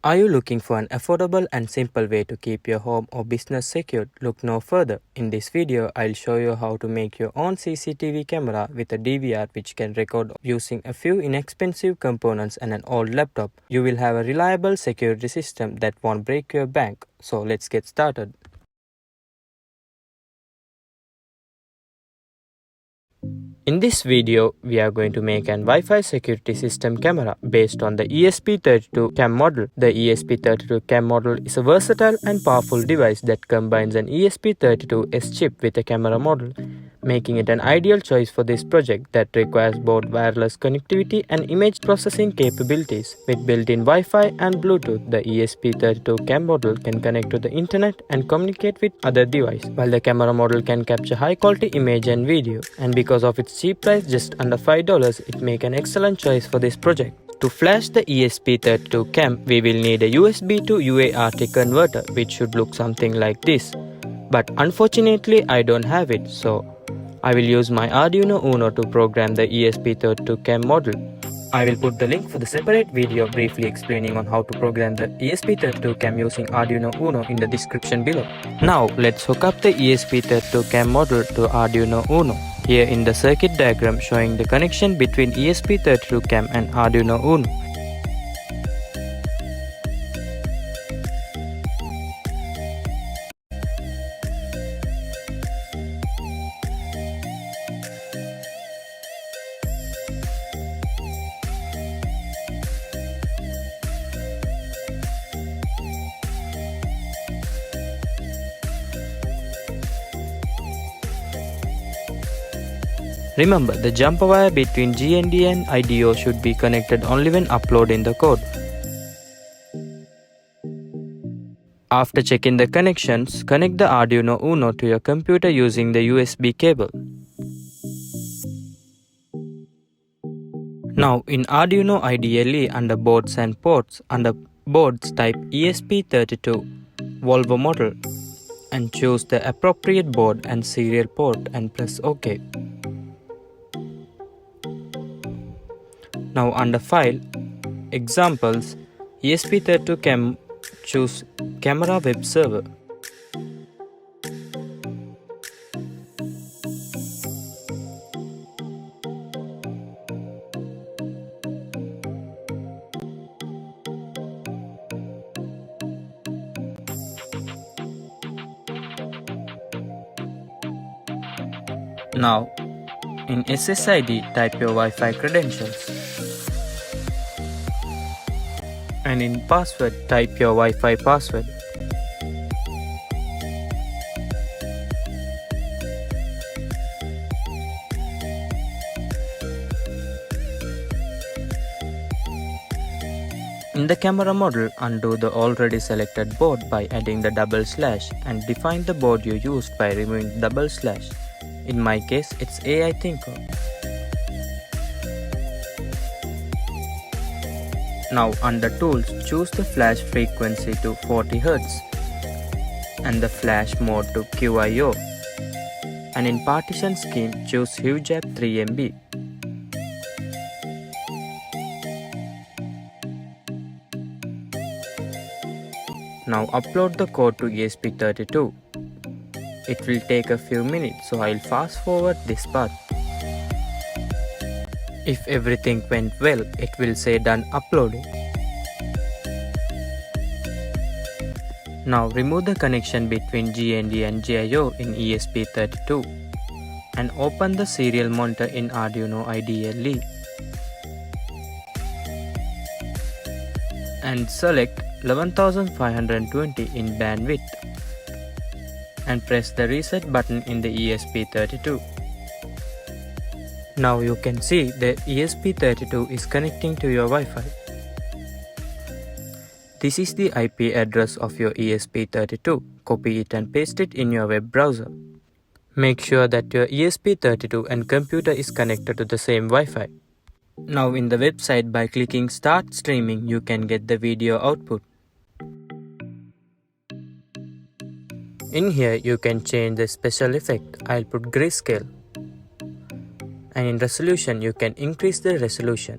Are you looking for an affordable and simple way to keep your home or business secured? Look no further. In this video, I'll show you how to make your own CCTV camera with a DVR which can record using a few inexpensive components and an old laptop. You will have a reliable security system that won't break your bank. So let's get started. In this video, we are going to make an Wi-Fi security system camera based on the ESP32 CAM model. The ESP32 CAM model is a versatile and powerful device that combines an ESP32S chip with a camera module, making it an ideal choice for this project that requires both wireless connectivity and image processing capabilities. With built-in Wi-Fi and Bluetooth, the ESP32 CAM model can connect to the internet and communicate with other devices, while the camera model can capture high-quality image and video. And because of its cheap price, just under $5, it makes an excellent choice for this project. To flash the ESP32 CAM, we will need a USB to UART converter, which should look something like this. But unfortunately, I don't have it, so I will use my Arduino UNO to program the ESP32 CAM module. I will put the link for the separate video briefly explaining on how to program the ESP32 CAM using Arduino UNO in the description below. Now let's hook up the ESP32 CAM module to Arduino UNO. Here in the circuit diagram showing the connection between ESP32 CAM and Arduino UNO. Remember, the jumper wire between GND and IDO should be connected only when uploading the code. After checking the connections, connect the Arduino UNO to your computer using the USB cable. Now in Arduino IDLE under boards and ports, under boards type ESP32 Volvo model and choose the appropriate board and serial port and press OK. Now under File, Examples, ESP32 CAM, choose Camera Web Server. Now in SSID type your Wi-Fi credentials. And in password, type your Wi-Fi password. In the camera model, undo the already selected board by adding the double slash and define the board you used by removing the double slash. In my case, it's AI Thinker. Now under Tools, choose the flash frequency to 40 Hz and the flash mode to QIO. And in Partition Scheme, choose HugeApp 3MB. Now upload the code to ESP32. It will take a few minutes, so I'll fast forward this part. If everything went well, it will say done uploading. Now remove the connection between GND and GIO in ESP32 and open the serial monitor in Arduino IDLE and select 11520 in bandwidth and press the reset button in the ESP32. Now you can see the ESP32 is connecting to your Wi-Fi. This is the IP address of your ESP32. Copy it and paste it in your web browser. Make sure that your ESP32 and computer is connected to the same Wi-Fi. Now in the website, by clicking Start Streaming, you can get the video output. In here, you can change the special effect. I'll put grayscale. And in resolution, you can increase the resolution.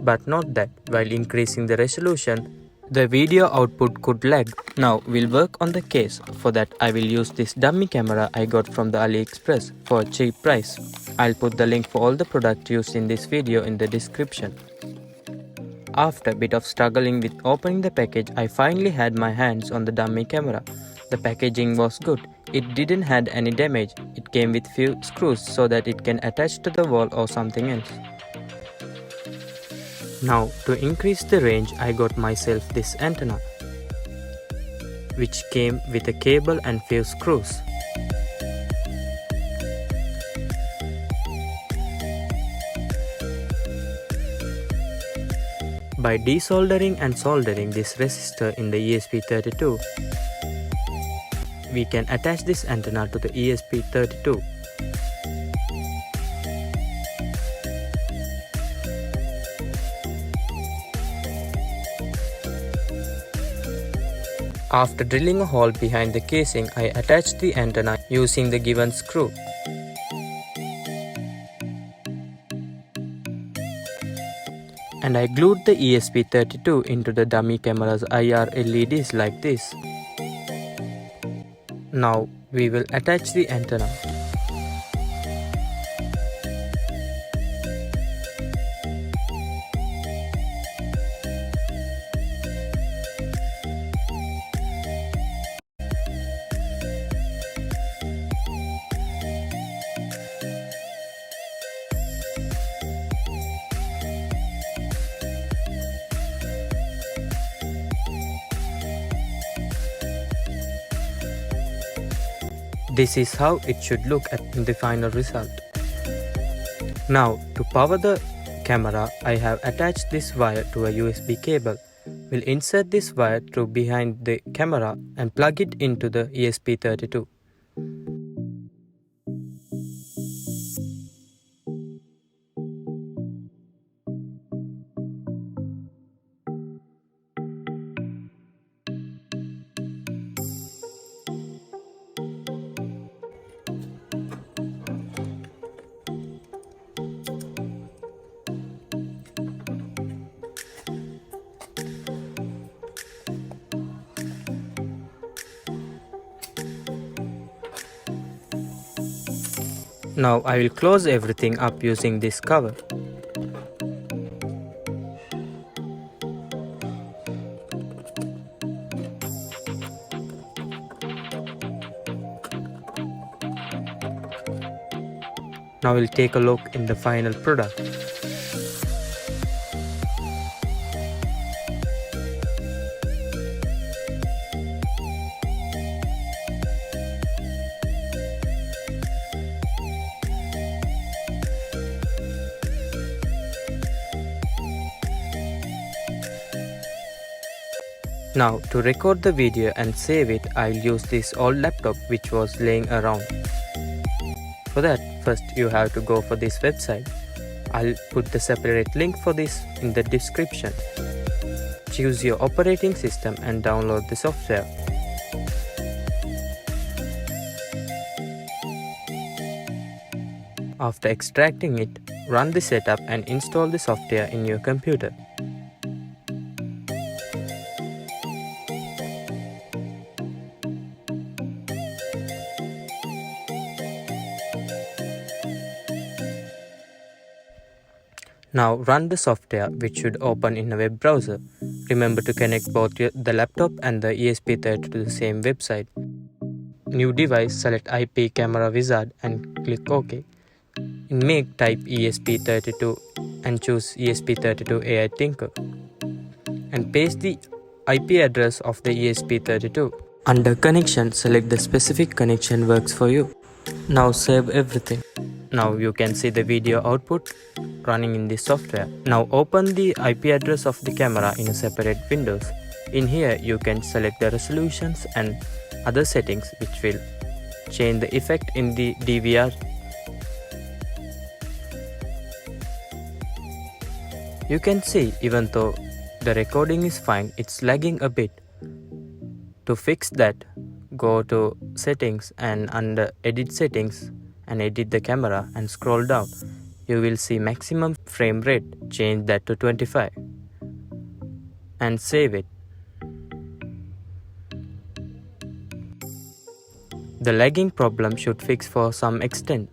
But note that while increasing the resolution, The video output could lag. Now we'll work on the case. For that I will use this dummy camera I got from the AliExpress for a cheap price. I'll put the link for all the products used in this video in the description. After a bit of struggling with opening the package, I finally had my hands on the dummy camera. The packaging was good. It didn't have any damage. It came with few screws so that it can attach to the wall or something else. Now to increase the range, I got myself this antenna, which came with a cable and few screws. By desoldering and soldering this resistor in the ESP32, we can attach this antenna to the ESP32. After drilling a hole behind the casing, I attached the antenna using the given screw. And I glued the ESP32 into the dummy camera's IR LEDs like this. Now we will attach the antenna. This is how it should look in the final result. Now to power the camera, I have attached this wire to a USB cable. We'll insert this wire through behind the camera and plug it into the ESP32. Now I will close everything up using this cover. Now we'll take a look in the final product. Now to record the video and save it, I'll use this old laptop which was laying around. For that, first you have to go for this website. I'll put the separate link for this in the description. Choose your operating system and download the software. After extracting it, run the setup and install the software in your computer. Now run the software, which should open in a web browser. Remember to connect both the laptop and the ESP32 to the same website. New device, select IP Camera Wizard and click OK. In Make, type ESP32 and choose ESP32 AI Tinker. And paste the IP address of the ESP32. Under Connection, select the specific connection works for you. Now save everything. Now you can see the video output running in this software. Now open the IP address of the camera in a separate windows. In here you can select the resolutions and other settings which will change the effect in the DVR. You can see even though the recording is fine, it's lagging a bit. To fix that, go to settings and under edit settings and edit the camera and scroll down. You will see maximum frame rate, change that to 25 and save it. The lagging problem should fix for some extent.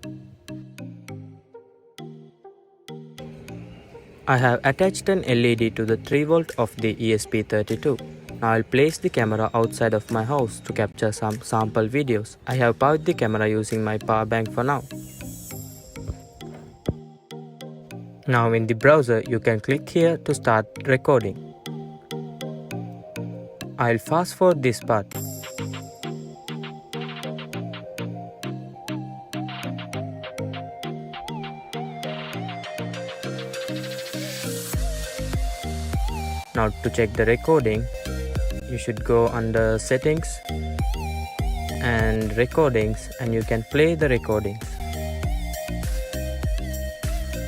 I have attached an LED to the 3V of the ESP32. Now I'll place the camera outside of my house to capture some sample videos. I have powered the camera using my power bank for now. Now in the browser you can click here to start recording. I'll fast forward this part. Now to check the recording, you should go under settings and recordings and you can play the recordings.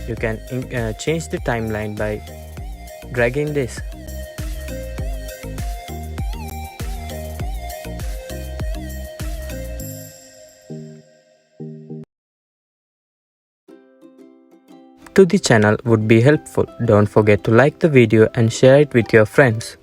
You can change the timeline by dragging this. To the channel would be helpful. Don't forget to like the video and share it with your friends.